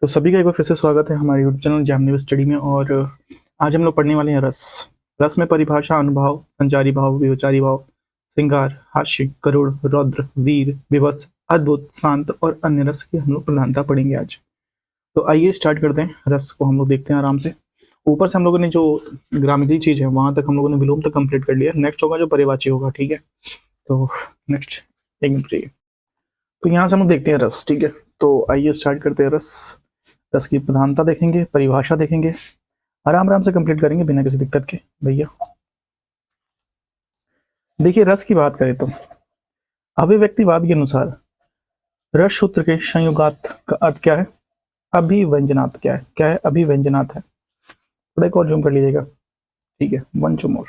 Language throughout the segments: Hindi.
तो सभी का एक बार फिर से स्वागत है हमारे यूट्यूब चैनल जैमनी स्टडी में। और आज हम लोग पढ़ने वाले हैं रस। रस में परिभाषा, अनुभाव, संचारी भाव, विचारी भाव, श्रृंगार, हास्य, करुण, रौद्र, वीर, विवश, अद्भुत, शांत और अन्य रस की हम लोग प्रधानता पढ़ेंगे आज। तो आइए स्टार्ट करते हैं। रस को हम लोग देखते हैं आराम से। ऊपर से हम लोगों ने जो ग्रामेटिकल चीज है वहां तक हम लोगों ने विलोम तक कंप्लीट कर लिया। नेक्स्ट होगा जो पर्यायवाची होगा, ठीक है। तो नेक्स्ट एक मिनट चाहिए। तो यहाँ से हम लोग देखते हैं रस, ठीक है। तो आइए स्टार्ट करते हैं रस। रस की प्रधानता देखेंगे, परिभाषा देखेंगे, आराम आराम से कंप्लीट करेंगे बिना किसी दिक्कत के। भैया देखिए, रस की बात करें तो अभिव्यक्तिवाद के अनुसार रस सूत्र के संयुगात का अर्थ क्या है? अभिव्यंजनात्। क्या है? अभिव्यंजनात् है। थोड़ा एक और जूम कर लीजिएगा, ठीक है। वन जूम और।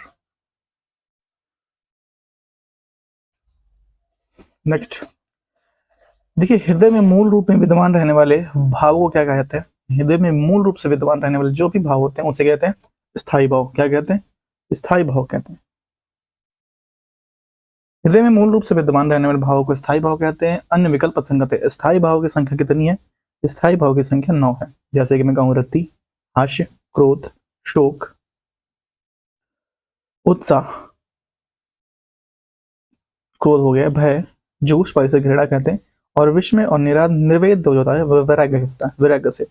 नेक्स्ट देखिए, हृदय में मूल रूप में विद्यमान रहने वाले भावों को क्या कहते हैं? हृदय में मूल रूप से विद्यमान रहने वाले जो भी भाव होते हैं उसे कहते हैं स्थायी भाव। क्या कहते हैं? स्थायी भाव कहते हैं। हृदय में मूल रूप से विद्यमान रहने वाले भावों को स्थायी भाव कहते हैं। अन्य विकल्प असंगत है। स्थायी भाव की संख्या कितनी है? स्थायी भाव की संख्या 9 है। जैसे कि मैं कहूँ रति, हास्य, क्रोध, शोक, उत्साह, क्रोध हो गया, भय, जोश, से घृणा कहते हैं। और विस्मय और निर्वेद हो जाता है, वैराग्य होता है, वैराग्य से।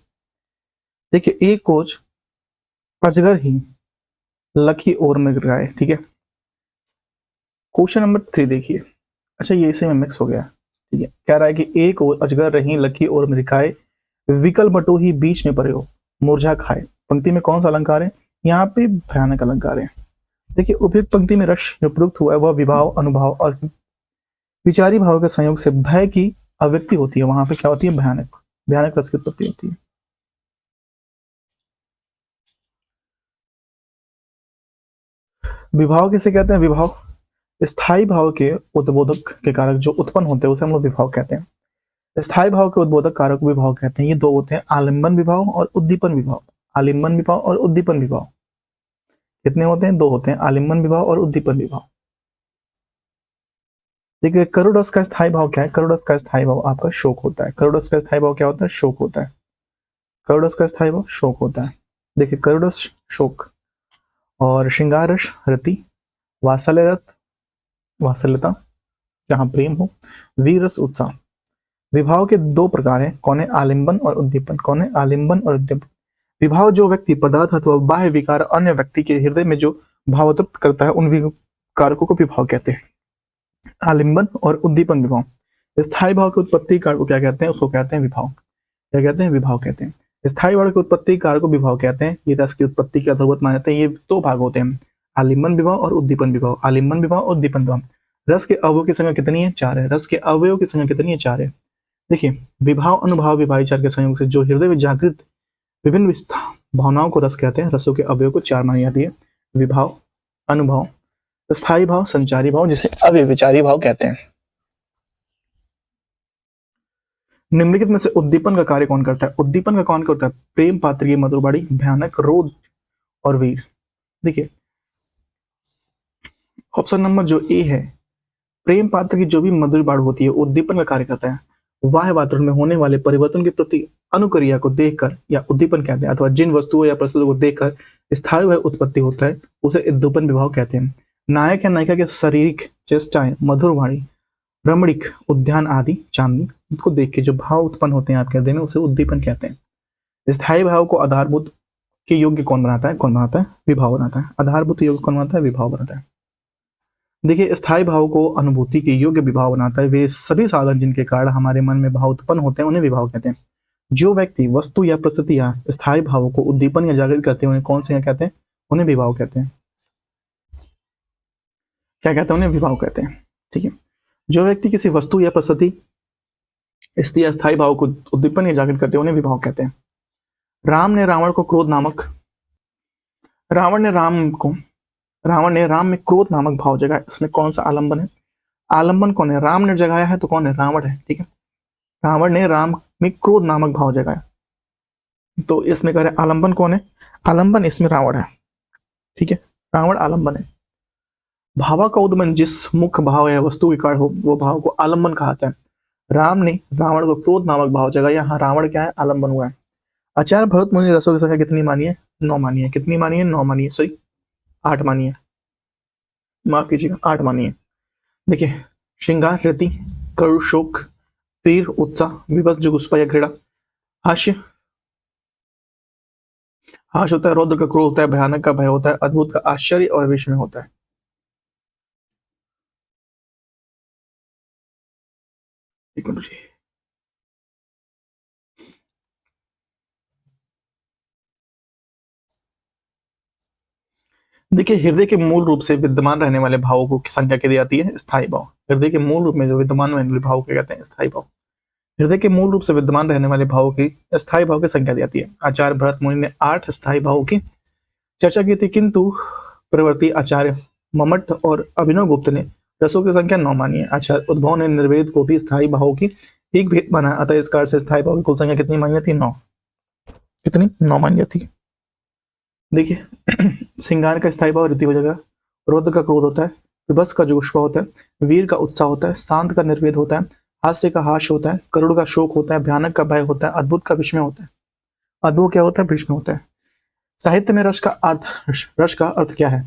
देखिए, एक कोच अजगर ही लकी ओर में गिराए, ठीक है। क्वेश्चन नंबर 3 देखिए। अच्छा, ये इसे में मिक्स हो गया, ठीक है। कह रहा है कि एक और अजगर रही लकी ओर में रिकाए, विकल बटो ही बीच में पड़े, मुरझा खाए। पंक्ति में कौन सा अलंकार है? यहाँ पे भयानक अलंकार है। देखिए, उपयुक्त पंक्ति में रस जो प्रयुक्त हुआ है वह विभाव, अनुभाव और विचारी भाव के संयोग से भय की अभिव्यक्ति होती है। वहां पे क्या होती है? भयानक। भयानक रस की उत्पत्ति होती है। विभाव किसे कहते हैं? विभाव स्थायी भाव के उद्बोधक के कारक जो उत्पन्न होते हैं उसे हम लोग विभाव कहते हैं। स्थायी भाव के उद्बोधक कारक को विभाव कहते हैं। ये दो होते हैं, आलिंबन विभाव और उद्दीपन विभाव। आलिंबन विभाव और उद्दीपन विभाव कितने होते हैं? दो होते हैं, आलिंबन विभाव और उद्दीपन विभाव। देखिए, करुड़स का स्थायी भाव क्या है? करुड़स का स्थायी भाव आपका शोक होता है। करुड़स का स्थायी भाव क्या होता है? शोक होता है। करुड़स का स्थायी भाव शोक होता है। देखिए, करुड़स शोक, और श्रृंगार रस रति, वात्सल्य रस वात्सल्यता जहां प्रेम हो, वीर रस उत्साह। विभाव के दो प्रकार हैं, कौन है? आलिंबन और उद्दीपन। कौन है? आलिंबन और उद्दीपन। विभाव जो व्यक्ति, पदार्थ अथवा बाह्य विकार अन्य व्यक्ति के हृदय में जो भाव उत्पन्न करता है उन कारकों को विभाव कहते हैं। आलिंबन और उद्दीपन विभाव। स्थायी भाव की उत्पत्ति कारक को क्या कहते हैं? उसको कहते हैं विभाव। क्या कहते हैं? विभाव कहते हैं। स्थायी भाव की उत्पत्ति कारक को विभाव कहते हैं। ये रस की उत्पत्ति के अधोगत माने जाते हैं। ये दो भाग होते हैं, आलिंबन विभाव और उद्दीपन विभाव। आलिंबन विभाव और उद्दीपन विभाव। रस के अवयव की संख्या कितनी है? 4 है। रस के अवयव की संख्या कितनी है? 4 है। देखिए, विभाव, अनुभाव, विभाचार के संयोग से जो हृदय में जागृत विभिन्न भावनाओं को रस कहते हैं। रसों के अवयव को 4 मानी जाती है, विभाव, अनुभव, स्थायी भाव, संचारी भाव, जिसे अव्यभिचारी भाव कहते हैं। निम्नलिखित में से उद्दीपन का कार्य कौन करता है? उद्दीपन का कौन करता है? प्रेम पात्र की मधुर बाणी, भयानक, रोध और वीर। देखिए, ऑप्शन नंबर जो ए है, प्रेम पात्र की जो भी मधुर बाण होती है उद्दीपन का कार्य करता है। बाह्य वातावरण में होने वाले परिवर्तन के प्रति अनुक्रिया को देखकर या उद्दीपन कहते हैं, अथवा जिन वस्तुओं या परिस्थितियों को देखकर स्थायी वह उत्पत्ति होता है उसे उद्दीपन विभाव कहते हैं। नायक या नायिका के शारीरिक चेष्टाएं, मधुर वाणी, रमणीक उद्यान आदि, चांदनी को देख के जो भाव उत्पन्न होते हैं आपके हृदय में उसे उद्दीपन कहते हैं। स्थायी भाव को आधारभूत के योग्य कौन बनाता है? कौन बनाता है? विभाव बनाता है। आधारभूत योग्य कौन बनाता है? विभाव बनाता है। देखिए, स्थायी भाव को अनुभूति के योग्य विभाव बनाता है वे सभी साधन जिनके कारण हमारे मन में भाव उत्पन्न होते हैं उन्हें विभाव कहते हैं। जो व्यक्ति वस्तु या परिस्थिति या स्थायी भावों को उद्दीपन या जागृत करते हैं उन्हें कौन से कहते हैं? उन्हें विभाव कहते हैं। क्या कहते हैं? उन्हें विभाव कहते हैं, ठीक है। जो व्यक्ति किसी वस्तु या परिस्थिति इसलिए स्थायी भाव को उद्दीपन या जागृत करते हैं उन्हें विभाव कहते हैं। राम ने राम में क्रोध नामक भाव जगाया। इसमें कौन सा आलंबन है? आलंबन कौन है? राम ने जगाया है तो कौन है? रावण है, ठीक है। रावण ने राम में क्रोध नामक भाव जगाया, तो इसमें कह रहे आलंबन कौन है? आलंबन इसमें रावण है, ठीक है। रावण आलंबन है। भावा का उद्गमन जिस मुख्य भाव या वस्तु के कारण हो वो भाव को आलंबन कहा जाता है। राम ने रावण को क्रोध नामक भाव जगाया, यहाँ रावण क्या है? आलंबन हुआ है। आचार्य भरत मुनि ने रसों की संख्या कितनी मानी है? 9 मानी है। कितनी मानी है? 9 मानी है, सॉरी 8 मानी है, माफ कीजिएगा 8 मानी है। देखिए, श्रृंगार, रति, करुण, शोक, वीर, उत्साह, विभत्स, जुगुप्सा या घृणा। हास्य, हास्य होता है, रौद्र का क्रोध होता है, भयानक का भय होता है, अद्भुत का आश्चर्य और विस्मय होता है। एक मिनट जी। देखिए, हृदय के मूल रूप से विद्यमान रहने वाले भावों को संख्या क्या दी जाती है? स्थायी भाव। हृदय के मूल रूप में जो विद्यमान रहने वाले भाव को कहते हैं? स्थायी भाव। हृदय के मूल रूप से विद्यमान रहने वाले भावों की स्थायी भाव की संख्या दी जाती है। आचार्य भरत मुनि ने 8 स्थायी भावों की चर्चा की थी, किंतु प्रवर्ती आचार्य मम्मट और अभिनव गुप्त ने रसों की संख्या 9 मानी है। आचार्य उद्भव ने निर्वेद को भी स्थायी भावों की एक भेद माना, अतः इस कारण से स्थायी भाव की कुल संख्या कितनी मानी जाती? 9। कितनी? 9 मानी जाती है। देखिए, श्रृंगार का स्थायी भाव ऋति हो जाएगा, रौद्र का क्रोध होता है, विभत्स का जुगुप्सा होता है, वीर का उत्साह होता है, शांत का निर्वेद होता है, हास्य का हास्य होता है, करुण का शोक होता है, भयानक का भय होता है, अद्भुत का विस्मय होता है। अद्भुत क्या होता है? विस्मय होता है। साहित्य में रस का अर्थ क्या है?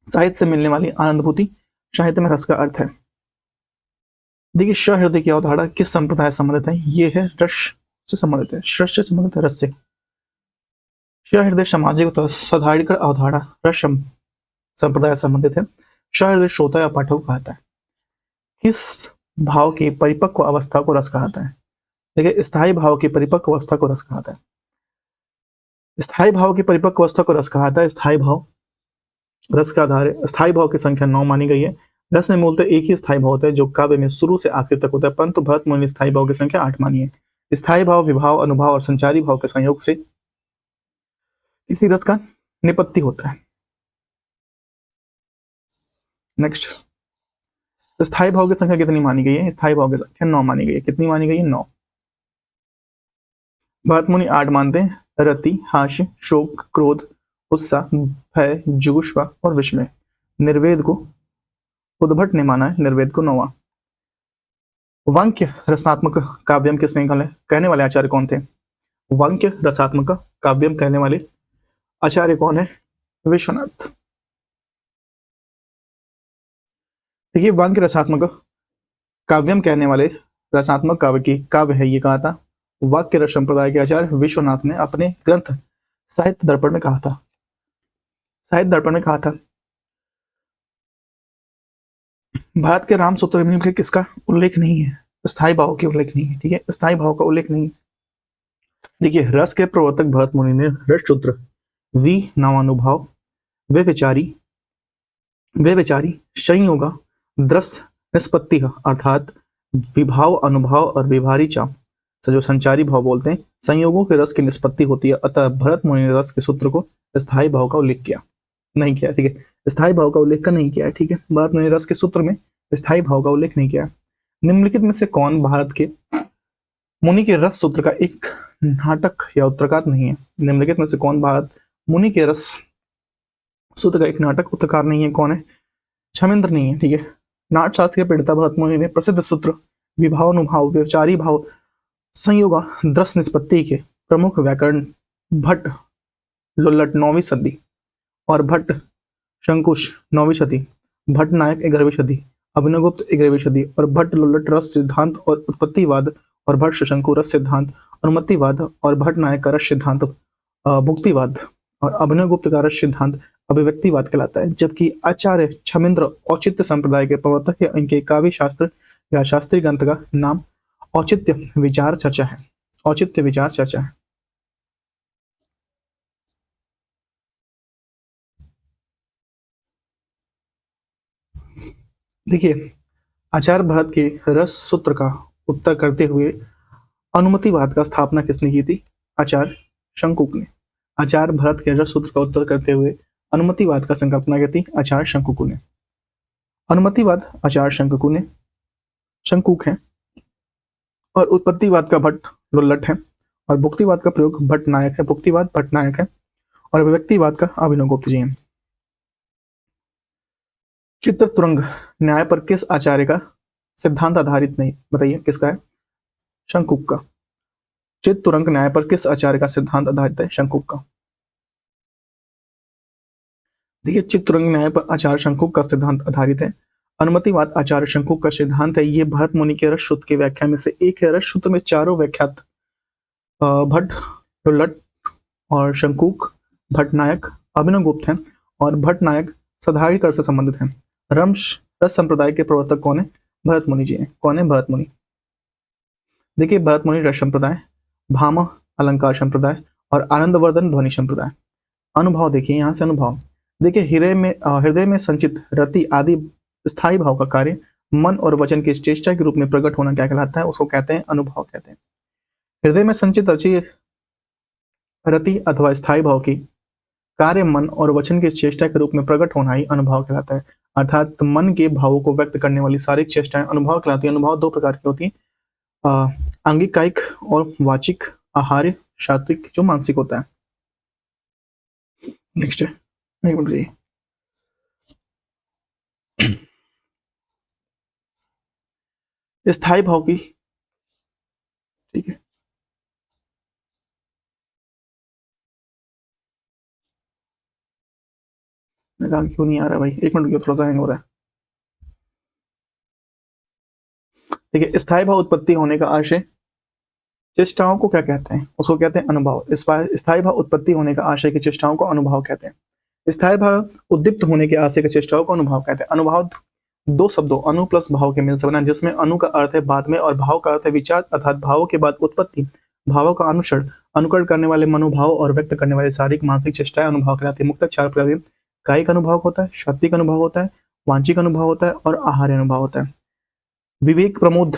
साहित्य से मिलने वाली आनंदभूति साहित्य में रस का अर्थ है। देखिए, सहृदय की अवधारणा किस संप्रदाय से संबंधित है? ये है रस से संबंधित है, रस से संबंधित है, रस से। सहृदय सामाजिक सौहार्द अवधारणा रस संप्रदाय से संबंधित है। सहृदय श्रोता या पाठक को कहता है। किस भाव की परिपक्व अवस्था को रस कहता है? देखिए, स्थायी भाव की परिपक्व अवस्था को रस कहता है। स्थायी भाव की परिपक्व अवस्था को रस कहता है। स्थायी भाव रस का आधार है। स्थायी भाव की संख्या 9 मानी गई है। रस में मूलतः एक ही स्थायी भाव होता है जो काव्य में शुरू से आखिर तक होता है, परंतु भरत मुनि ने स्थायी भाव की संख्या 8 मानी है। स्थायी भाव विभाव, अनुभाव और संचारी भाव के संयोग से किसी रस का निपत्ति होता है। नेक्स्ट, स्थायी भाव की संख्या कितनी मानी गई है? स्थायी भाव की संख्या 9 मानी गई है। कितनी मानी गई है? 9। भरत मुनि 8 मानते हैं। रति, हास्य, शोक, क्रोध, उत्साह, भय, जुगुप्सा और विस्मय। निर्वेद को उद्भट ने माना है, निर्वेद को 9वां। वाक्य रसात्मक काव्यम किसने कहने वाले आचार्य कौन थे? वाक्य रसात्मक काव्यम कहने वाले आचार्य कौन है? विश्वनाथ। देखिए, वाक्य रसात्मक काव्यम कहने वाले रसात्मक काव्य की काव्य है, ये कहा था वाक्य रस संप्रदाय के आचार्य विश्वनाथ ने अपने ग्रंथ साहित्य दर्पण में कहा था। साहित्य दर्पण में कहा था, भारत के राम सूत्र में किसका उल्लेख नहीं है? स्थायी भाव के उल्लेख नहीं है। ठीक है, स्थायी भाव का उल्लेख नहीं है। देखिए, रस के प्रवर्तक भरत मुनि ने रस सूत्र वी नामानुभाव वे विचारी संयोगा दृश्य निष्पत्ति अर्थात विभाव, अनुभाव और विभारी चाप से जो संचारी भाव बोलते हैं, संयोगों के रस की निष्पत्ति होती है। अतः भरत मुनि ने रस के सूत्र को स्थायी भाव का उल्लेख किया नहीं किया। ठीक है, स्थायी भाव का उल्लेख नहीं किया है। ठीक है, भरत मुनि रस के सूत्र में स्थायी भाव का उल्लेख नहीं किया। निम्नलिखित में से कौन भारत के मुनि के रस सूत्र का एक नाटक या उत्तरकार नहीं है? निम्नलिखित में से कौन भारत मुनि के रस सूत्र का एक नाटक उत्तरकार नहीं है? कौन है? क्षमेंद्र नहीं है। ठीक है, नाट्यशास्त्र के प्रणेता भरत मुनि ने प्रसिद्ध सूत्र विभावानुभाव व्यवचारी भाव संयोगा दृश्य निष्पत्ति के प्रमुख व्याकरण भट्ट लुल्लट 9वीं सदी और भट्ट शंकुश 9वीं सदी, भट्ट नायक 11वीं सदी, अभिनवगुप्त 11वीं सदी और भट्ट लुल्लट रस सिद्धांत और उत्पत्तिवाद और भट्ट शंकु रस सिद्धांत अनुमतिवाद और भट्ट नायक का रस सिद्धांत भुक्तिवाद और अभिनवगुप्त का रस सिद्धांत अभिव्यक्तिवाद कहलाता है। जबकि आचार्य क्षमेंद्र औचित्य संप्रदाय के प्रवर्तक है। इनके काव्य शास्त्र या शास्त्रीय ग्रंथ का नाम औचित्य विचार चर्चा है। औचित्य विचार चर्चा है। देखिए, आचार्य भरत के रस सूत्र का उत्तर करते हुए अनुमतिवाद का स्थापना किसने की थी? आचार्य शंकुक ने। आचार्य भरत के रस सूत्र का उत्तर करते हुए अनुमतिवाद का संकल्पना की थी आचार्य शंकुक ने। अनुमतिवाद आचार्य शंकुक है और उत्पत्तिवाद का भट्ट लुल्लट है और भुक्तिवाद का प्रयोग भट्ट नायक है। भुक्तिवाद भट्ट नायक है और अभिव्यक्तिवाद का अभिनवगुप्त जी है। चित्रतुरंग न्याय पर किस आचार्य का सिद्धांत आधारित नहीं? बताइए किसका है? शंकुक का। चित्तुरंग न्याय पर किस आचार्य का सिद्धांत आधारित है? शंकुक का। देखिए, चित्तुरंग न्याय पर आचार्य शंकुक का सिद्धांत आधारित है। अनुमतिवाद आचार्य शंकुक का सिद्धांत है। ये भरत मुनि के रससूत्र की व्याख्या में से एक है। रससूत्र में चारों व्याख्यात भट्ट, लुल्लट और शंकुक, भट्टनायक, अभिनवगुप्त हैं और भट्टनायक सदाहिकर से संबंधित हैं। रस संप्रदाय के प्रवर्तक कौन है? भरत मुनि जी हैं। कौन है? भरत मुनि। देखिए, भरत मुनि रस संप्रदाय, भामह अलंकार संप्रदाय और आनंदवर्धन ध्वनि संप्रदाय। अनुभव देखिए, यहाँ से अनुभव देखिए, हृदय में संचित रति आदि स्थायी भाव का कार्य मन और वचन की चेष्टा के रूप में प्रकट होना क्या कहलाता है? उसको कहते हैं अनुभव कहते हैं। हृदय में संचित रति अथवा स्थायी भाव की कार्य मन और वचन की चेष्टा के रूप में प्रकट होना ही अनुभव कहलाता है। अर्थात मन के भावों को व्यक्त करने वाली सारी चेष्टाएं अनुभव कहलाती है। अनुभव दो प्रकार की होती है, आंगिक कायिक और वाचिक, आहार्य सात्विक जो मानसिक होता है। नेक्स्ट है, एक मिनट जी। स्थायी भाव की, ठीक है, मैं कहा क्यों नहीं आ रहा भाई, एक मिनट क्यों, थोड़ा सा हैंग हो रहा है। देखिए, स्थायी भाव उत्पत्ति होने का आशय चेष्टाओं को क्या कहते हैं? उसको कहते हैं अनुभव। स्थायी भाव उत्पत्ति होने का आशय की चेष्टाओं को अनुभव कहते हैं। स्थायी भाव उद्दीप्त होने के आशय की चेष्टाओं को अनुभव कहते हैं। अनुभव दो शब्दों अनु प्लस भाव के मिल से बना, जिसमें अनु का अर्थ है बाद में और भाव का अर्थ है विचार, अर्थात भावों के बाद उत्पत्ति, भावों का अनुकरण करने वाले मनोभाव और व्यक्त करने वाले शारीरिक मानसिक चेष्टाएं अनुभव कहलाती है। मुख्यतः चार प्रकार: कायिक अनुभव होता है, सात्विक अनुभव होता है, वांछिक अनुभव होता है और आहार्य अनुभव होता है। विवेक प्रमोद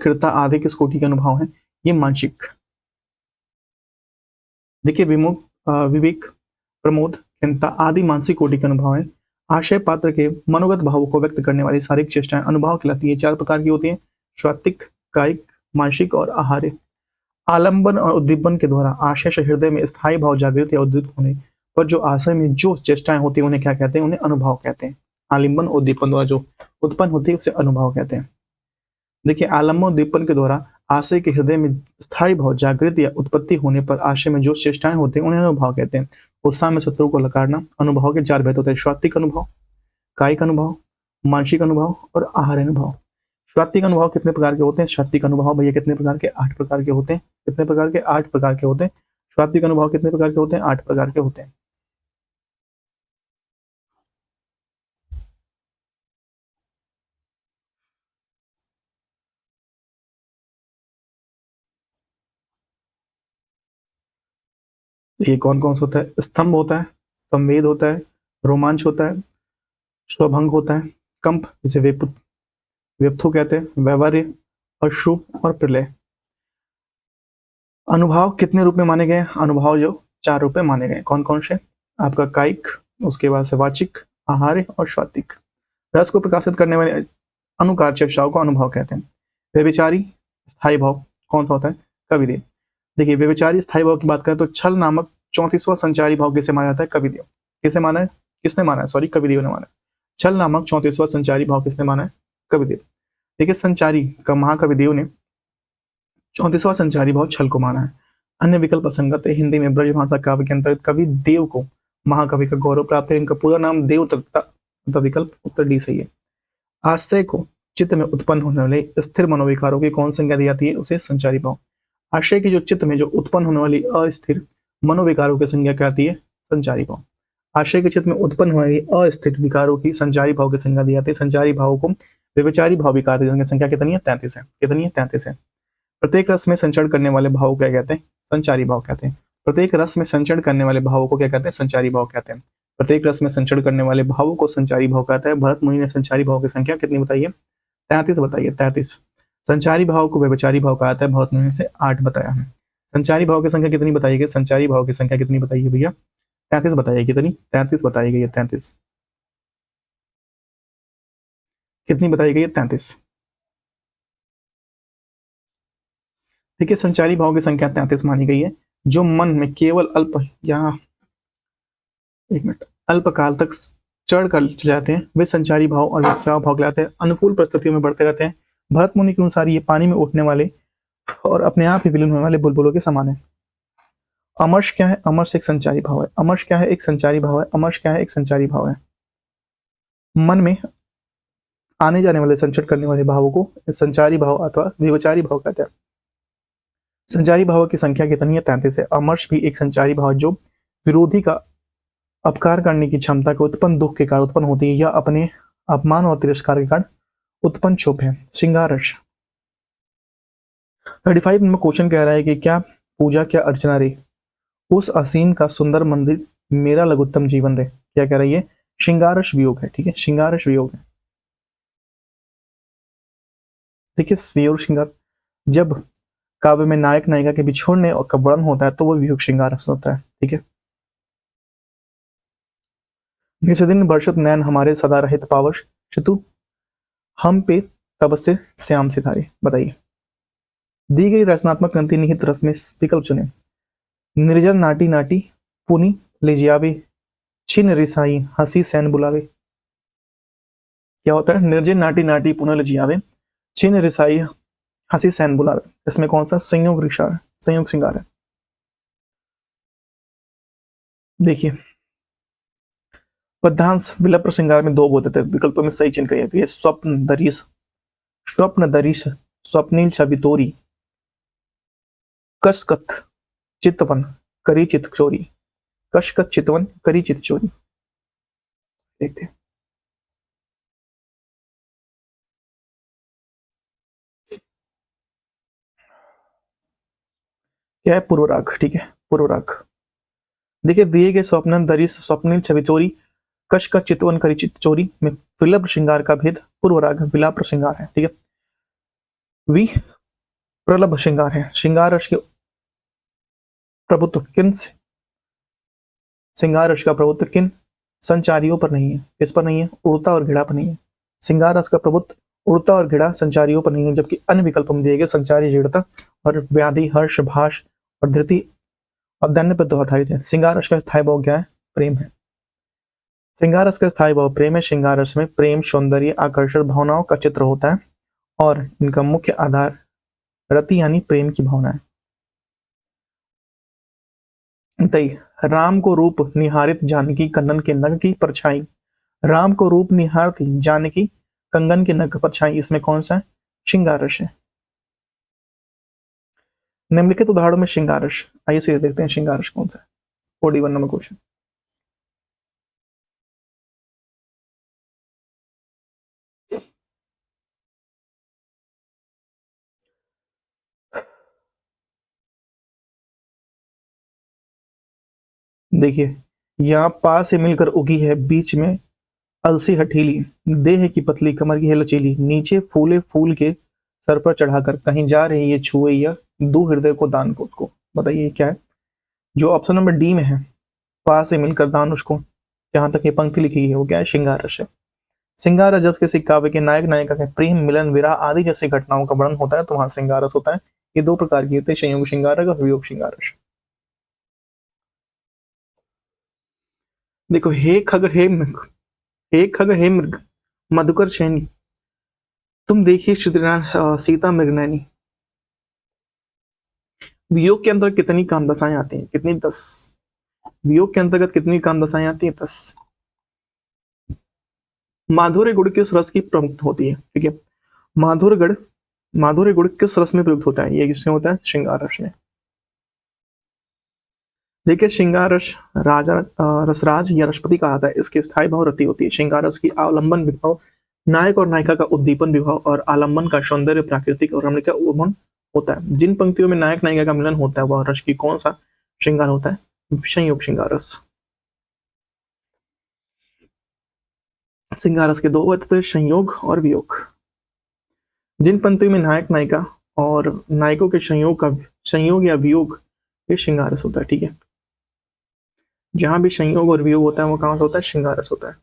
खिड़ता आदि किस कोटि के अनुभव है? ये मानसिक। देखिए, विवेक प्रमोद खिड़ता आदि मानसिक कोटि के अनुभव है। आशय पात्र के मनोगत भावों को व्यक्त करने वाली शारीरिक चेष्टाएं अनुभव कहलाती है। चार प्रकार की होती है: सात्विक, कायिक, मानसिक और आहार्य। आलंबन और उद्दीपन के द्वारा आशय से हृदय में स्थायी भाव जागृत या उद्दीपित होने पर जो आशय में जो चेष्टाएं होती है उन्हें क्या कहते हैं? उन्हें अनुभव कहते हैं। आलिंबन और उद्दीपन द्वारा जो उत्पन्न होती है उसे अनुभव कहते हैं। देखिए, आलंबन और उद्दीपन के द्वारा आशय के हृदय में स्थायी भाव जागृत या उत्पत्ति होने पर आशय में जो चेष्टाएं होती हैं उन्हें अनुभव कहते हैं। उत्साह में शत्रु को लकारना। अनुभव के चार भेद होते हैं: सात्विक अनुभव, कायिक अनुभव, मानसिक अनुभव और आहार्य अनुभव। सात्विक अनुभव कितने प्रकार के होते हैं? सात्विक अनुभव भैया कितने प्रकार के? 8 प्रकार के होते हैं। कितने प्रकार के? 8 प्रकार के होते हैं। सात्विक अनुभव कितने प्रकार के होते हैं? 8 प्रकार के होते हैं। ये कौन कौन सा होता है? स्तंभ होता है, संवेद होता है, रोमांच होता है, स्वभंग होता है, कंप जिसे वेप्थु कहते हैं, वैवार्य, अश्रु और प्रलय। अनुभव कितने रूप में माने गए? अनुभव जो 4 रूप में माने गए। कौन कौन से? आपका कायिक, उसके बाद से वाचिक, आहार्य और सात्विक। रस को प्रकाशित करने वाले अनुकार चेष्टाओं को अनुभव कहते हैं। व्यभिचारी स्थायी भाव कौन सा होता है? कविदेव। देखिए, व्यभिचारी स्थायी भाव की बात करें तो छल नामक 34वां संचारी भाव किसे माना जाता है? कविदेव। किसे माना है? किसने माना है? सॉरी, कविदेव ने माना है। छल नामक 34वां संचारी भाव किसने माना है? कविदेव। देखिए, संचारी का महाकविदेव ने 34वां संचारी भाव छल को माना है। अन्य विकल्प असंगत है। हिंदी में ब्रजभाषा काव्य के अंतर्गत कवि देव को महाकवि का गौरव प्राप्त है। इनका पूरा नाम देव तथा विकल्प उत्तर डी सही है। आश्रय को चित्त में उत्पन्न होने वाले स्थिर मनोविकारों की कौन संज्ञा दी जाती है? उसे संचारी भाव। आशय की जो चित्त में जो उत्पन्न होने वाली अस्थिर मनोविकारों की संज्ञा क्या आती है? संचारी भाव। आशय के चित्त में उत्पन्न होने वाली अस्थिर विकारों की संचारी भाव की संज्ञा दी जाती है। संचारी भाव को व्यभिचारी भाव भी कहते हैं। संख्या कितनी है? 33 है। कितनी है? 33 है। प्रत्येक रस में संचरण करने वाले भाव क्या कहते हैं? संचारी भाव कहते हैं। प्रत्येक रस में संचरण करने वाले भावों को क्या कहते हैं? संचारी भाव कहते हैं। प्रत्येक रस में संचरण करने वाले भावों को संचारी भाव कहता है। भरत मुनि ने संचारी भाव की संख्या कितनी बताई है? 33 बताइए। 33। संचारी भाव को व्यभिचारी भाव कहा जाता है। भरत मुनि से 8 बताया है। संचारी भाव की संख्या कितनी बताई गई? संचारी भाव की संख्या कितनी बताइए भैया? 33 बताइए। कितनी? 33 बताई गई है। 33 कितनी बताई गई है? 33। देखिए, संचारी भाव की संख्या 33 मानी गई है। जो मन में केवल अल्पकाल तक चढ़ कर जाते हैं वे संचारी भाव और विचार भाव कहलाते हैं। अनुकूल परिस्थितियों में बढ़ते रहते हैं। भरत मुनि के अनुसार ये पानी में उठने वाले और अपने आप ही विलीन होने वाले बुलबुलों के समान है। अमर्ष क्या है? अमर्ष एक संचारी भाव है। अमर्ष क्या है? एक संचारी भाव है। अमर्ष क्या है? एक संचारी भाव है। मन में आने जाने वाले संचरण करने वाले भावों को संचारी भाव अथवा विवचारी भाव कहते हैं। संचारी भाव की संख्या कितनी है? 33 है। अमर्ष भी एक संचारी भाव जो विरोधी का अपकार करने की क्षमता के उत्पन्न दुख के कारण उत्पन्न होती है या अपने अपमान और तिरस्कार के कारण उत्पन्न क्षोभ है। श्रृंगारश 35 में क्वेश्चन कह रहा है कि क्या पूजा क्या अर्चना रे, उस असीम का सुंदर मंदिर मेरा लघुत्तम जीवन रे। क्या कह रही है? श्रृंगारश वियोग है। ठीक है, श्रृंगारश वियोग है। देखिए वियोग श्रृंगार, जब काव्य में नायक नायिका के बिछोड़ने का वर्णन होता है तो वो वियोग श्रृंगारस होता है। ठीक है। निस दिन बरसत नैन हमारे सदा रहित पावश शतु हम पे तब से श्याम सितारे। बताइए, दी गई रचनात्मक ग्रंथि निहित रस में विकल्प चुने। निर्जन नाटी नाटी पुनि ले जियावे, छिन रिसाई हंसी सैन बुलावे। क्या होता है? निर्जन नाटी नाटी पुनः ले जियावे, छिन रिसाई हंसी सैन बुलावे। इसमें कौन सा संयोग रिशार संयोग श्रृंगार है? देखिए, पद्यांश विलप श्रृंगार में दो बोलते थे, विकल्पों में सही चिन्ह करिए। स्वप्न दरीश, स्वप्न दरीश स्वप्नील छवितोरी, कसकत चितवन करी चित चोरी। कशकत चितवन करी चित चोरी। देखते हैं। क्या है? पूर्वराग। ठीक है, पूर्वराग। देखिए, दिए गए स्वप्न दरीश स्वप्निल छवि चोरी कश का चितवन करी चित चोरी में विलप श्रृंगार का भेद पूर्वराग विलाप श्रृंगार है। ठीक है। वि प्रलभ श्रृंगार है। श्रृंगार रस के प्रभुत्व किन श्रृंगार रस का प्रभुत्व किन संचारियों पर नहीं है? किस पर नहीं है? उड़ता और घिड़ा पर नहीं है। श्रृंगार रस का प्रभुत्व उड़ता और घिड़ा संचारियों पर नहीं है, जबकि अन्य विकल्प में दिए गए संचारी जड़ता और व्याधि हर्ष भाष और धृति और दैन्य पर आधारित है। श्रृंगार रस का स्थायी भाव क्या है? प्रेम है। श्रृंगार रस का स्थायी भाव प्रेम है। श्रृंगार रस में प्रेम सौंदर्य आकर्षण भावनाओं का चित्र होता है और इनका मुख्य आधार रति यानी प्रेम की भावना है। तई राम को रूप निहारित जानकी कंगन के नग की परछाई। राम को रूप निहारित जानकी कंगन के नग परछाई, इसमें कौन सा है? श्रृंगार रस है। निम्नलिखित उदाहरणों में श्रृंगार रस, आइए सीधे देखते हैं श्रृंगार रस कौन सा है। 41 नंबर क्वेश्चन। देखिए, यहाँ पा से मिलकर उगी है, बीच में अलसी हठीली, देह की पतली कमर की है लचीली, नीचे फूले फूल के सर पर चढ़ाकर कहीं जा रही है छुए या दो हृदय को दान को उसको। बताइए क्या है? जो ऑप्शन नंबर डी में है, पा से मिलकर दान उसको, जहां तक ये पंक्ति लिखी है वो क्या है? श्रृंगार रस है। श्रृंगार रस जब किसी काव्य के नायक नायिका के प्रेम मिलन विराह आदि जैसी घटनाओं का वर्णन होता है तो वहां श्रृंगार रस होता है। ये दो प्रकार की होते हैं, संयोग श्रृंगार रस और वियोग श्रृंगार रस। देखो, हे खग हे मृग, हे खग हे मृग मधुकर शैनी, तुम देखिए सीता मृगनैनी। वियोग के अंतर्गत कितनी काम दशाएं आती हैं? कितनी? 10। वियोग के अंतर्गत कितनी काम दशाएं आती हैं? 10। माधुर्य गुण किस रस की प्रमुख होती है? ठीक है, माधुर्य गुण किस रस में प्रयुक्त होता है? ये किसमें होता है? श्रृंगार रस में। देखिए, श्रृंगार रस राजा रसराज या रसपति कहा जाता है। इसके स्थायी भाव रति होती है। श्रृंगार रस की आलंबन विभाव नायक और नायिका का उद्दीपन विभाव और आलंबन का सौंदर्य प्राकृतिक और रमणीय का उद्गम होता है। जिन पंक्तियों में नायक नायिका का मिलन होता है वह रस की कौन सा श्रृंगार होता है? संयोग श्रृंगार रस। श्रृंगार रस के दो अर्थ थे, संयोग और वियोग। जिन पंक्तियों में नायक नायिका और नायकों के संयोग या वियोग, ये श्रृंगार रस होता है। ठीक है, जहां भी संयोग और वियोग होता है वो कहां से होता है? श्रृंगार रस होता है।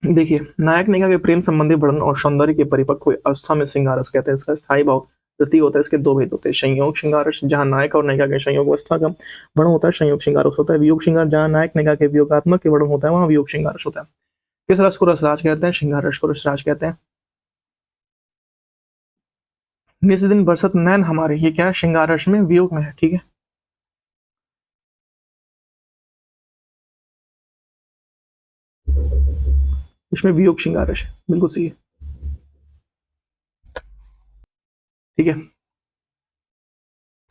देखिए, नायक नायिका के प्रेम संबंधी वर्णन और सौंदर्य के परिपक्व अवस्था में श्रृंगार रस कहते हैं। इसका स्थायी भाव रति होता है, इसके दो भेद होते हैं, संयोग श्रृंगार रस जहाँ नायक और नायिका के संयोग अवस्था का वर्णन होता है, संयोग श्रृंगार रस होता है। वियोग श्रृंगार जहाँ नायक नायिका के वियोगात्मक के वर्णन होता है, वहाँ वियोग श्रृंगार रस होता है। किस रस को रसराज कहते हैं? श्रृंगार रस को रसराज कहते हैं। निस दिन बरसत नैन हमारे, ये क्या है? श्रृंगार रस में वियोग में है, ठीक है। इसमें वियोग श्रृंगार रस है, बिल्कुल सही है, ठीक है।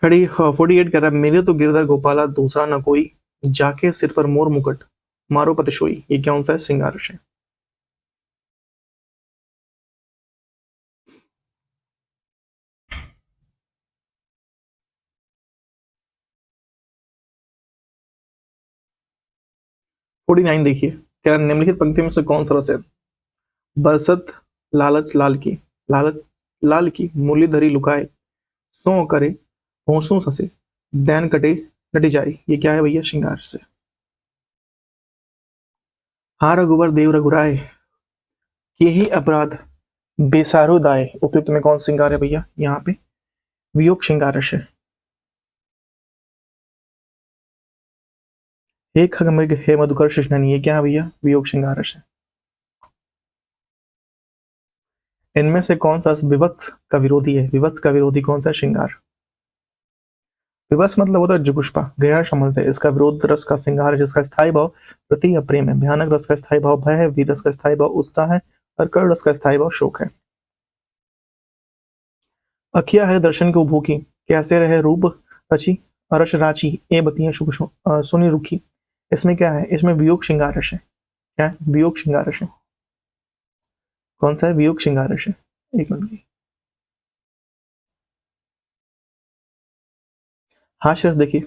48 कह रहा है, मेरे तो गिरधर गोपाला दूसरा न कोई, जाके सिर पर मोर मुकुट मारो पतशोई, ये क्या सा है? श्रृंगार रस है। फोर्टी नाइन देखिए, कह रहा है, निम्नलिखित पंक्ति में से कौन सा रस है? बरसत लालच लाल की, लालच लाल की मूली धरी लुकाए, सो करे होशों ससे, दैन कटे कटी जाए, ये क्या है भैया? श्रृंगार से। हा रघुवर देव रघुराय, ये ही अपराध बेसारो दाय, उपयुक्त में कौन श्रृंगार है भैया? यहाँ पे वियोग श्रृंगार है। हे खग मृग हे मधुकर कृष्णन, ये क्या है भैया? वियोग श्रृंगार है। इनमें से कौन सा विवत्स का विरोधी है? विवत्स का विरोधी कौन सा? श्रृंगार। विवश मतलब होता है जुगुष्पा, गृह संबंध है। इसका विरोध रस का श्रृंगार है, जिसका स्थायी भाव प्रति या प्रेम है। भयानक रस का स्थायी भाव भय है, वीर रस का स्थायी भाव उत्साह है, और करुण रस का स्थायी भाव शोक है। अखिया है दर्शन को भूखी, कैसे रहे रूप रची अरस राची, ए बतियां सुनी रुखी, इसमें क्या है? इसमें वियोग श्रृंगार रस है। क्या है? वियोग श्रृंगार रस है। कौन सा है? वियोग श्रृंगार रस है। एक मिनट, हास्य रस देखिए,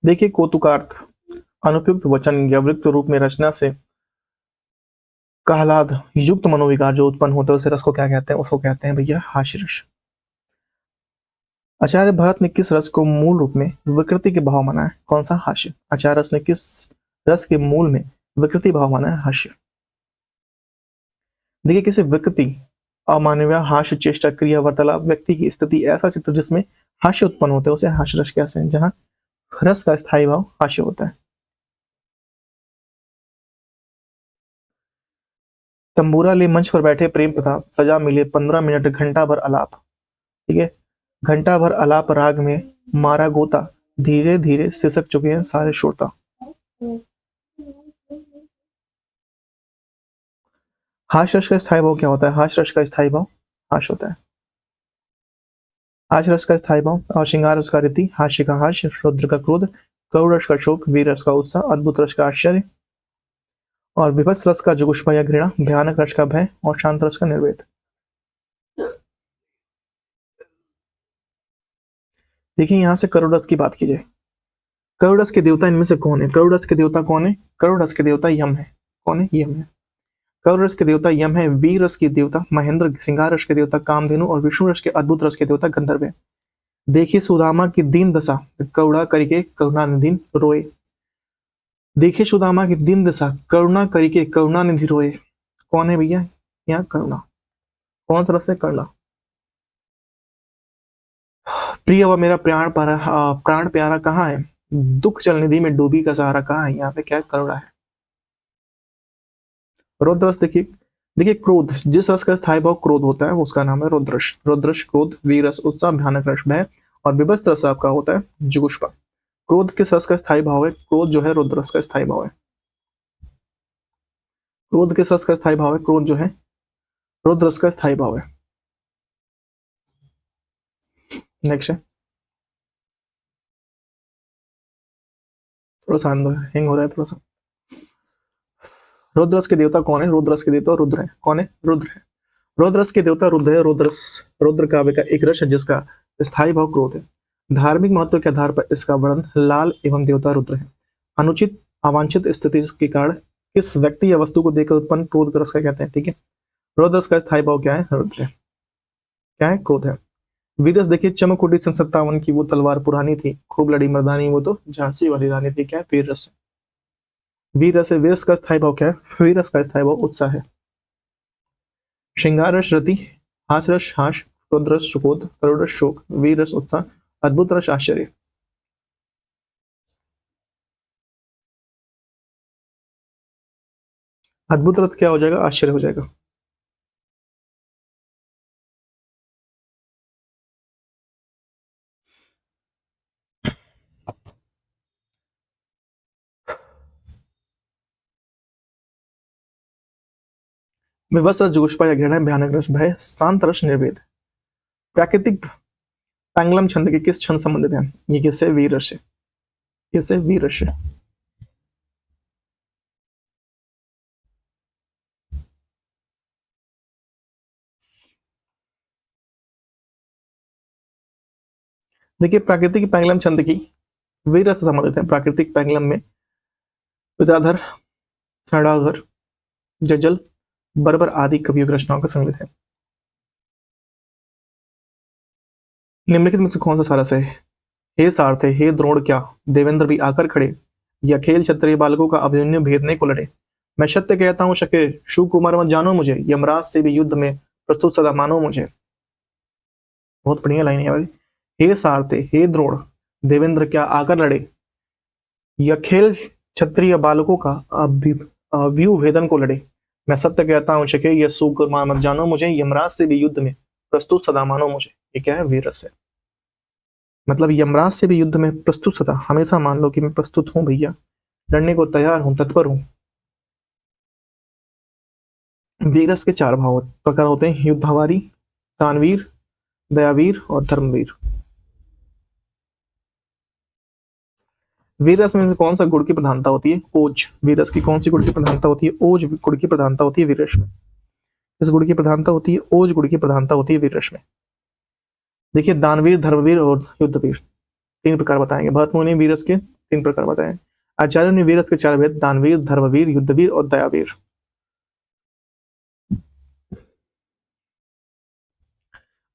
देखिए कौतुकार्थ अनुपयुक्त वचन या वृत्त रूप में रचना से काहलाद युक्त मनोविकार जो उत्पन्न होता है, उसे रस को क्या कहते हैं? उसको कहते हैं भैया हास्य रस। आचार्य भरत ने किस रस को मूल रूप में विकृति के भाव माना है? कौन सा? हास्य। आचार्य रस ने किस रस के मूल में विकृति भाव माना है? हास्य। देखिए, किसी विकृति अमानवीय हास्य चेष्टा क्रिया वार्तालाप व्यक्ति की स्थिति ऐसा चित्र जिसमें हास्य उत्पन्न होता है, उसे हास्य रस कहते हैं, जहां रस का स्थायी भाव हास्य होता है। तंबूरा ले मंच पर बैठे प्रेम प्रताप, सजा मिले 15 मिनट घंटा भर आलाप, ठीक है। घंटा भर आलाप राग में मारा गोता, धीरे धीरे सिसक चुके हैं सारे श्रोता। हास्य रस का स्थायी भाव क्या होता है? हास्य रस का स्थायी भाव हास्य होता है। हास्य रस का स्थायी भाव और श्रृंगार रस का रीति, हास्य का हास्य, रौद्र का क्रोध, करुण रस का शोक, वीर रस का उत्साह, अद्भुत रस का आश्चर्य, और विभत्स रस का जुगुष्पा या घृणा, भयानक रस का भय, और शांत रस का निर्वेद। देखिए, यहां से करुण रस की बात की जाए, करुण रस के देवता इनमें से कौन है? करुण रस के देवता कौन है? करुण रस के देवता यम है। कौन है? यम है। करुण रस के देवता यम है, वीर रस के देवता महेंद्र, श्रृंगार रस के देवता कामधेनु, और विष्णु रस के अद्भुत रस के देवता गंधर्व है। देखिए सुदामा की दीन दशा, करुणा करके करुणानिधि रोए। देखिए सुदामा की दीन दशा, करुणा करके करुणानिधि रोए। कौन है भैया? यहाँ करुणा। कौन सा रस है? करुणा। प्रिय व मेरा प्राण प्यारा कहाँ है? दुख चल निधि में डूबी का सहारा कहाँ है? यहाँ पे क्या है? करुणा है। रौद्र रस देखिए, देखिए क्रोध, जिस रस का स्थायी भाव क्रोध होता है उसका नाम है रौद्रश। रौद्रश क्रोध, वीर रस उत्साह, भयानक रस भय, और विभत्स रस आपका होता है जुगुष्पा। क्रोध किस रस का स्थायी भाव है? क्रोध जो है रौद्र रस का स्थायी भाव है। क्रोध किस रस का स्थायी भाव है? क्रोध जो है रौद्र रस का स्थायी भाव है। नेक्स्ट है, थोड़ा सा हैंग हो रहा है थोड़ा सा। रुद्रस के देवता कौन है? रुद्रस के देवता रुद्र है। कौन है? रुद्र है। रुद्रस के देवता रुद्र है। रुद्रस रुद्र काव्य का एक रस है जिसका स्थायी भाव क्रोध है। धार्मिक महत्व के आधार पर इसका वर्णन लाल एवं देवता रुद्र है। अनुचित अवांछित स्थिति के कारण किस व्यक्ति या वस्तु को देखकर उत्पन्न क्रोध रस का कहते हैं, ठीक है। रुद्रस का स्थायी भाव क्या है? रुद्र है। क्या है? क्रोध है। वीरस देखिए, चमकुटी सन 57 की वो तलवार पुरानी थी, खूब लड़ी मर्दानी वो तो झांसी वाली रानी थी। क्या है? वीर रस। वीर रस है। वीरस का स्थायी भाव क्या है? वीरस का स्थायी भाव उत्साह है। श्रृंगार रस रति, हास रस हास, क्रोध रस क्रोध, करुण रस शोक, वीर रस उत्साह, अद्भुत रस आश्चर्य। अद्भुत रस क्या हो जाएगा? आश्चर्य हो जाएगा। विवश रस जुगुप्सा या घृणा, भयानक रस भय, शांत रस निर्वेद। प्राकृतिक पैंगलम छंद के किस छंद संबंधित है? ये किससे? वीर रस से। किससे? वीर रस से। देखिए प्राकृतिक पैंगलम छंद की वीर रस से संबंधित है। प्राकृतिक पैंगलम में विद्याधर, सड़ाधर, जजल, बर्बर आदि कवियों की रचनाओं का संकलित है। निम्नलिखित में से कौन सा सारस है? हे सारथे, हे द्रोण, क्या देवेंद्र भी आकर खड़े, या खेल क्षत्रिय बालकों का अभिमन्यु भेदने को लड़े। मैं सत्य कहता हूँ शके, सुकुमार मत जानो मुझे, यमराज से भी युद्ध में प्रस्तुत सदा मानो मुझे। बहुत बढ़िया लाइन है भाई। हे सारथे, हे द्रोण, देवेंद्र क्या आकर लड़े, या खेल क्षत्रिय बालकों का व्यू भेदन को लड़े। मैं सत्य कहता हूँ शके, यह सुकुमार मत जानो मुझे, यमराज से भी युद्ध में प्रस्तुत सदा मानो मुझे। ये क्या है? वीर रस है। मतलब यमराज से भी युद्ध में प्रस्तुत सदा, हमेशा मान लो कि मैं प्रस्तुत हूं भैया, लड़ने को तैयार हूं, तत्पर हूं। वीरस के चार भाव प्रकार होते हैं: युद्धावारी, दानवीर, दयावीर और धर्मवीर। वीरस में कौन सा गुण की प्रधानता होती है? ओज। वीरस की कौन सी गुण की प्रधानता होती है? ओज गुण की प्रधानता होती है वीरस में। इस गुण की प्रधानता होती है? ओज गुण की प्रधानता होती है वीरस में। देखिए दानवीर, धर्मवीर और युद्धवीर तीन प्रकार बताएंगे। भरत मुनि ने वीरस के तीन प्रकार बताए। आचार्य ने वीरस के चार भेद: दानवीर, धर्मवीर, युद्धवीर और दयावीर।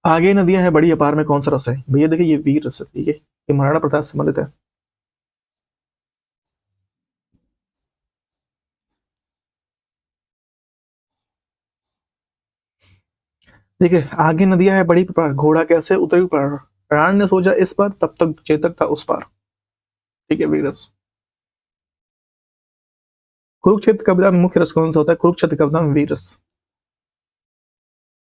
आगे नदियां है बड़ी अपार में कौन सा रस है? भैया देखिए ये वीर रस है, ठीक है, ये महाराणा प्रताप से संबंधित है। देखिए आगे नदियां है बड़ी प्रकार, घोड़ा कैसे उतरी पर, प्राण ने सोचा इस पर, तब तक चेतक था उस पार। ठीक है, वीर रस। कुरुक्षेत्र कविता में मुख्य रस कौन सा होता है? कुरुक्षेत्र कविता में वीर रस।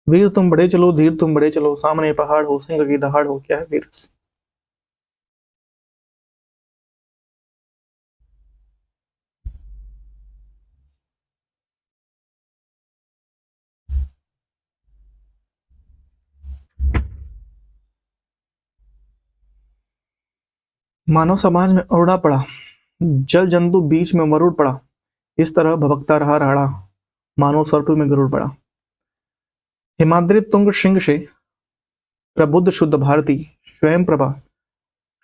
वीर तुम बड़े चलो, धीर तुम बड़े चलो, सामने पहाड़ हो, सिंह की दहाड़ हो। क्या है? वीर रस। मानव समाज में अरुणा पड़ा, जल जंतु बीच में मरुड़ पड़ा, इस तरह भभकता रहा राणा, मानव सर्प में गरुड़ पड़ा। हिमाद्री तुंग श्रृंग से प्रबुद्ध शुद्ध भारती, स्वयं प्रभा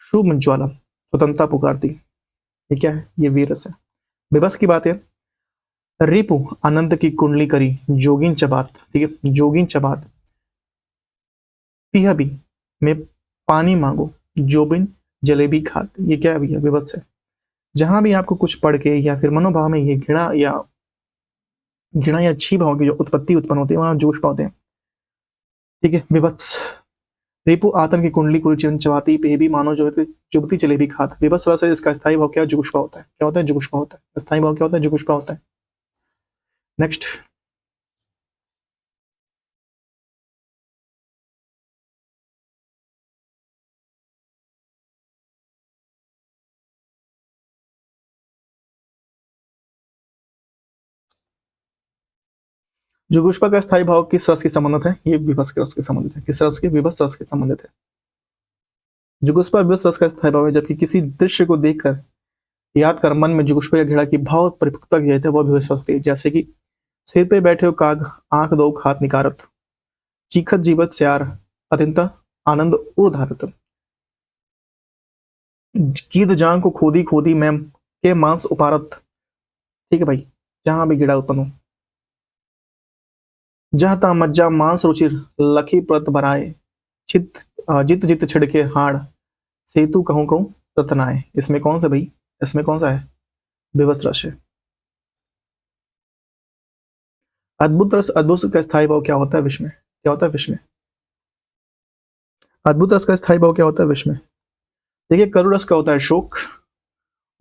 शुभ ज्वाला, स्वतंत्रता पुकारती। ये क्या है? ये वीर रस है। विवश की बात है। रिपु आनंद की कुंडली करी, जोगिन चबात। ठीक है, जोगिन चबात। पिया भी में पानी मांगो, जोबिन जलेबी खात। ये क्या है भैया? विवश है। जहां भी आपको कुछ पढ़ के या फिर मनोभाव में ये घृणा या अच्छी भाव की जो उत्पत्ति उत्पन्न होती है, वहां जोश पाते हैं। ठीक है, विवत्स। रिपु आतन की कुंडली कुरुचन चबाती, पे भी मानो जो है चुभती जलेबी खात। विवत्स रस है, इसका स्थायी भाव क्या? जुगुष्पा होता है। क्या होता है? जुगुष्पा होता है। स्थायी भाव क्या होता है? जुगुष्पा होता है। नेक्स्ट। जुगुष्पा का स्थायी भाव किस रस के संबंधित है? ये विभस के रस के संबंधित है। किस रस के? विभस रस के संबंधित है। जुगुष्पा विभस रस का स्थायी भाव है, जबकि किसी दृश्य को देखकर याद कर मन में जुगुष्पा या घृणा की भाव परिपक्वता की जाती है, वह विभस रस है। जैसे कि सिर पे बैठे हो काग, आंख दो खात निकारत, चीखत जीवत स्यार, अत्यंत आनंद उर्धारत। गीध जांग को खोदी खोदी मैम के मांस उपारत। ठीक है भाई, जहां भी गिड़ा उत्पन्न हो। जहता मज्जा मांस रुचिर, लखी प्रत बराए, चित जित जित छिड़के हाड़, सेतु कहूं कहूं रतनाए। इसमें कौन सा भाई? इसमें कौन सा है? विवश रस है। अद्भुत रस, अद्भुत रस का स्थायी भाव क्या होता है विष में? क्या होता है विष में? अद्भुत रस का स्थायी भाव क्या होता है विष में? देखिए, करुण रस का होता है शोक,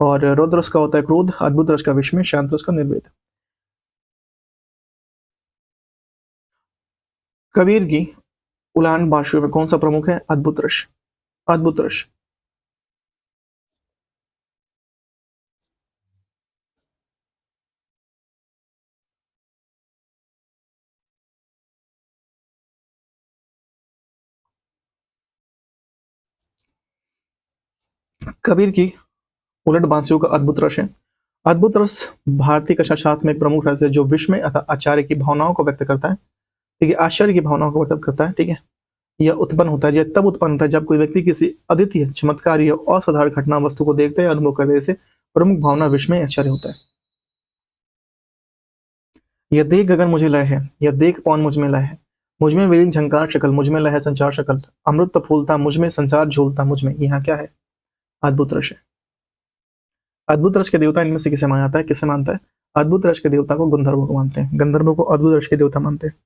और रौद्र रस का होता है क्रोध, अद्भुत रस का विष में, शांत रस का निर्वेद। कबीर की उलान बाशियों में कौन सा प्रमुख है? अद्भुत रस। अद्भुत रस। कबीर की उलट बांसियों का अद्भुत रस है। अद्भुत रस भारतीय कथा शास्त्र में एक प्रमुख रस है जो विश्व में अथवा आचार्य की भावनाओं को व्यक्त करता है। ठीक है, आश्चर्य की भावनाओं को व्यक्त करता है। ठीक है, यह उत्पन्न होता है, यह तब उत्पन्न होता है जब कोई व्यक्ति किसी अद्वितीय, चमत्कारी और असाधारण घटना वस्तु को देखते हैं, अनुभव करते से प्रमुख भावना विश्व में आश्चर्य होता है। यह देख गगन मुझे लय है, यह देख पवन मुझ में लय है, मुझ में विलीन झंकार शकल, मुझ में लय है संचार शकल, अमृत फूलता मुझ में, संसार झूलता मुझ में। यहाँ क्या है? अद्भुत रस है। अद्भुत रस के देवता इनमें से किसे माना जाता है? किसे मानता है? अद्भुत रस के देवता को गंधर्वों को मानते हैं। गंधर्वों को अद्भुत रस के देवता मानते हैं।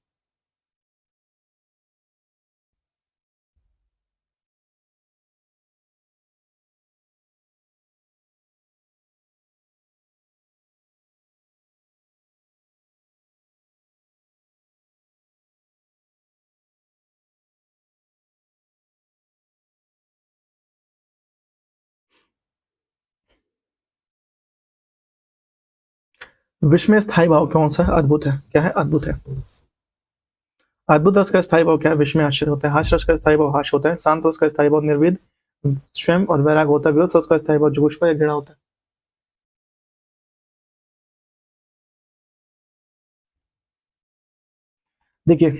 विश्व में स्थायी भाव कौन सा है? अद्भुत है। क्या है? अद्भुत है। अद्भुत रस का स्थायी भाव क्या है? विश्व में आश्चर्य होता है। हास्य रस का स्थायी भाव हास्य होता है। शांत रस का स्थायी भाव निर्वेद, स्वयं और वैराग होता है। विरस रस का स्थायी भाव जुगुप्सा या घृणा होता है। देखिए,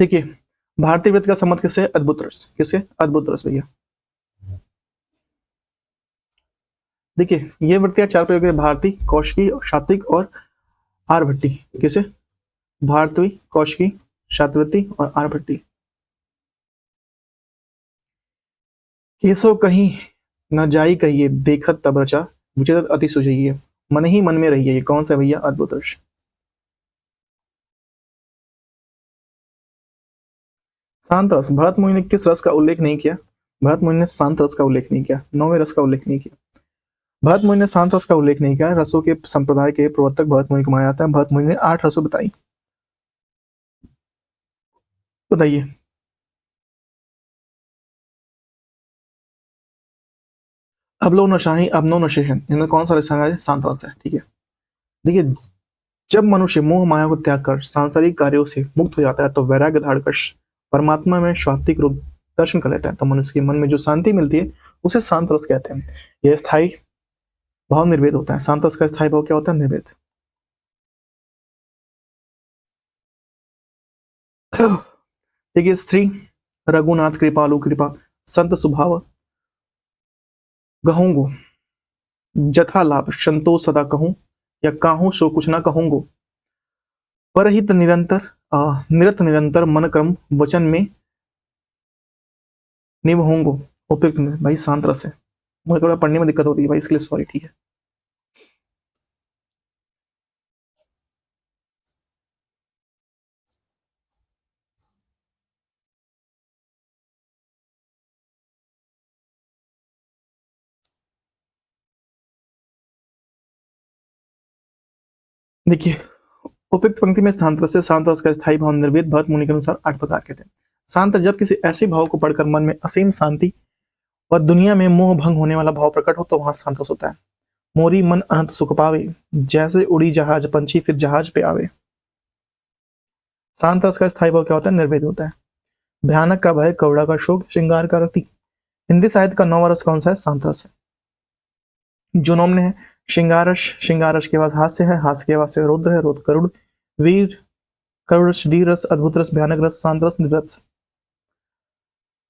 देखिए, भारतीय वृत्त का संबंध किसे? अद्भुत रस। किसे? अद्भुत रस भैया। देखिए, ये वृत्तियां चार प्रयोग है: भारती, कौशिकी, सात्विक और आर्यभट्टी। किसे? भारतवी, कौशिकी, शातवृत्ति और आर्यभट्टी। केशव कहीं न जाई कहिए, देखत तब रचा, विचेतत अति सुझइए, मन ही मन में रहिए। ये कौन सा भैया? अद्भुत रस। शांत रस, भरत मुनि ने किस रस का उल्लेख नहीं किया? भरत मुनि ने शांत रस का उल्लेख नहीं किया, नौवें रस का उल्लेख नहीं किया। भरत मुनि ने शांत रस का उल्लेख नहीं किया। रसों के संप्रदाय के प्रवर्तक भरत मुनि को माना जाता है। भरत मुनि ने 8 रसों बताई। बताइए। अबलो नशाही, अबनो नशे हैं, इनमें कौन सा रस है? शांत रस है। ठीक है, देखिए, जब मनुष्य मोह माया को त्याग कर सांसारिक कार्यों से मुक्त हो जाता है तो वैराग्य धारण कर परमात्मा में स्वात्विक रूप दर्शन कर लेता है, तो मनुष्य के मन में जो शांति मिलती है उसे शांत रस कहते हैं। यह स्थायी भाव निर्वेद होता है। शांत रस का स्थायी भाव क्या होता है? निर्वेद। देखिए, श्री रघुनाथ कृपालु कृपा संत स्वभाव गहूंगो जथा लाभ संतोष सदा कहूं, या काहू सो कुछ ना कहूंगो, परहित निरंतर निरत निरंतर मन क्रम वचन में निभूंगो। उपयुक्त में भाई शांत रस है। मुझे थोड़ा पढ़ने में दिक्कत होती है भाई, इसके लिए सॉरी। ठीक है, देखिए, उपयुक्त पंक्ति में शांत रस से शांत रस का स्थायी भाव निर्वेद भरत मुनि के अनुसार 8 प्रकार के थे। शांत जब किसी ऐसे भाव को पढ़कर मन में असीम शांति और दुनिया में मोह भंग होने वाला भाव प्रकट हो तो वहां शांत रस होता है। मोरी मन अनंत सुख पावे, जैसे उड़ी जहाज पंछी फिर जहाज पे आवे। शांत रस का स्थायी भाव क्या होता है? निर्वेद होता है। भयानक का भय, कौड़ा का शोक, श्रृंगार का रति। हिंदी साहित्य का नौवा रस कौन सा है? शांत रस है। जो नोमने है: श्रृंगारस, श्रृंगारस के बाद हास्य है, हास्य के बाद से रौद्र है, रौद्र करुण, वीर करुण रस, वीर रस, अद्भुत रस, भयानक रस, शांत रस, निर्वेद रस।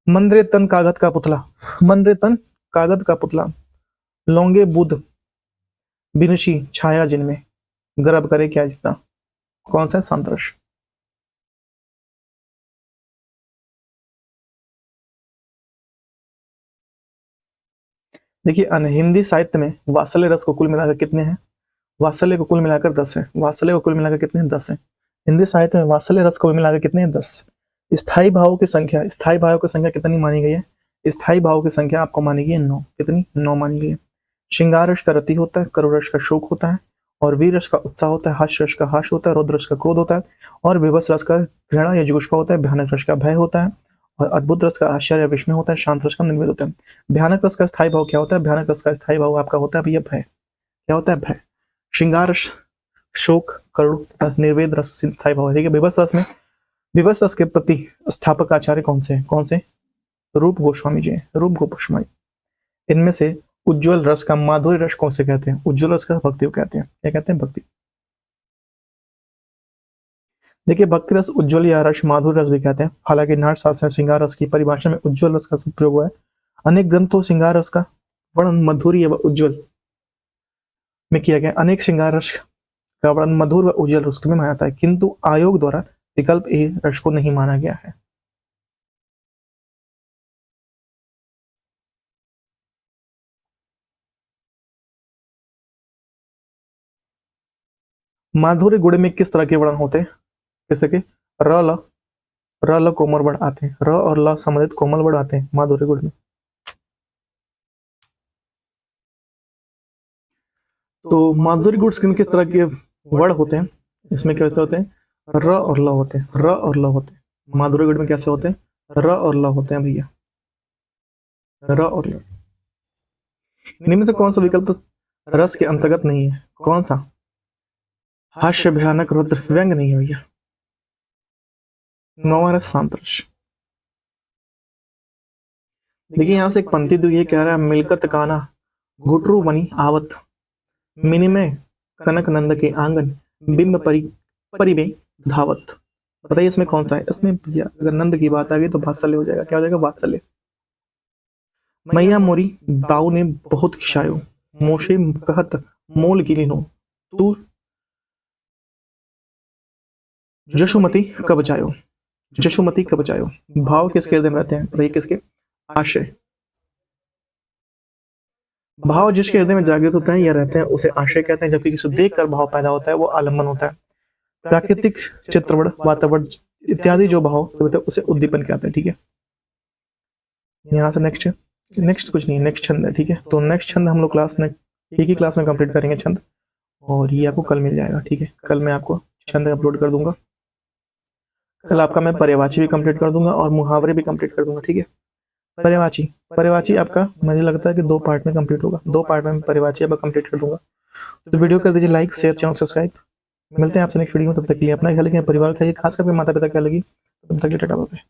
मंद्रे तन कागज का पुतला, मंद्रे तन कागज का पुतला, लौंगे बुध बिनशी छाया जिनमें, गर्भ करे क्या जितना। कौन सा है? शांत रस। देखिए हिंदी साहित्य में वात्सल्य रस को कुल मिलाकर कितने हैं? वात्सल्य को कुल मिलाकर 10 है। वात्सल्य को कुल मिलाकर कितने हैं? 10 है। हिंदी साहित्य में वात्सल्य रस को कुल मिलाकर कितने हैं? 10। स्थायी भावों की संख्या, स्थायी भावों की संख्या कितनी मानी गई है? स्थायी भावों की संख्या आपको मानी गई है 9। कितनी? 9 मानी गई है। श्रृंगार रस का रति होता है, करुण रस का शोक होता है, और वीर रस का उत्साह होता है, हास्य रस का हास्य होता है, रौद्र रस का क्रोध होता है, और विवश रस का घृणा या जुगुप्सा होता है, भयानक रस का भय होता है, और अद्भुत रस का आश्चर्य या विस्मय होता है, शांत रस का निर्वेद होता है। भयानक रस का स्थायी भाव क्या होता है? भयानक रस का स्थायी भाव आपका होता है भैया भय। क्या होता है? भय। श्रृंगार रस शोक करुण रस निर्वेद रस स्थायी भाव है। ठीक है। विवश रस में, विवश रस के प्रति स्थापक आचार्य कौन से हैं? कौन से? रूप गोस्वामी जी हैं। रूप गोस्वामी। इनमें से उज्ज्वल रस का माधुर्य रस कौन से कहते हैं? उज्ज्वल रस का भक्ति को कहते हैं। क्या कहते हैं? भक्ति। देखिए भक्ति रस उज्ज्वल या रस माधुर्य रस भी कहते हैं। हालांकि नाट्य शास्त्र में श्रृंगार रस की परिभाषा में उज्ज्वल रस का प्रयोग हुआ है। अनेक ग्रंथों श्रृंगार रस का वर्णन मधुर व उज्ज्वल में किया गया। अनेक श्रृंगार रस का वर्णन मधुर व उज्ज्वल रस में माना जाता है, किंतु आयोग द्वारा विकल्प ए रस को नहीं माना गया है। माधुर्य गुण में किस तरह के वर्णन होते हैं? जैसे कि र ल, र ल कोमल वर्ण आते हैं। र और ल संबंधित कोमल वर्ण आते हैं माधुर्य गुण में। तो माधुर्य गुण में किस तरह के वर्ण होते हैं? इसमें कैसे होते हैं? र और ल होते हैं। र और ल होते हैं। माधुर्य गुण में कैसे होते हैं? र और ल होते हैं भैया। र और ल। इनमें से कौन सा विकल्प रस के अंतर्गत नहीं है? कौन सा? हास्य भयानक रुद्र व्यंग नहीं है भैया। नौवां रस शांत रस। देखिए यहां से एक पंक्ति दी ये कह रहा है, मिलकत काना घुटरू बनी आवत, मिनिमय कनक नंद के आंगन, बिंब परिबे धावत। बताइए इसमें कौन सा है? इसमें भैया अगर नंद की बात आ गई तो वात्सल्य हो जाएगा। क्या हो जाएगा? वात्सल्य। मैया मोरी दाऊ ने बहुत खिसायो, मोशे कहत मोल गिलिनो, तू जशुमती कब जायो। जशुमती कब जायो। भाव किसके हृदय में रहते हैं? बताइए किसके? आशय। भाव जिसके हृदय में जागृत होते हैं या रहते हैं उसे आशय कहते हैं, जबकि जिसे देखकर भाव पैदा होता है वो आलम्बन होता है। प्राकृतिक चित्रवण वातावरण इत्यादि जो भाव होते हैं उसे उद्दीपन कहते हैं। ठीक है। यहाँ से नेक्स्ट कुछ नहीं, नेक्स्ट छंद है। ठीक है। तो नेक्स्ट छंद हम लोग क्लास में एक ही क्लास में कंप्लीट करेंगे छंद, और ये आपको कल मिल जाएगा। ठीक है। कल मैं आपको छंद अपलोड कर दूंगा। कल आपका मैं पर्यायवाची भी कंप्लीट कर दूंगा और मुहावरे भी कंप्लीट कर दूंगा। ठीक है। पर्यायवाची, पर्यायवाची आपका मुझे लगता है कि 2 पार्ट में कंप्लीट होगा। 2 पार्ट में पर्यायवाची आपका कंप्लीट कर दूंगा। तो वीडियो कर दीजिए लाइक, शेयर, चैनल सब्सक्राइब। मिलते हैं आपसे नेक्स्ट वीडियो में। तब तक के लिए अपना ख्याल रखिए, परिवार का खास करके माता पिता का ख्याल रखिए। तब तक के लिए टाटा बाय।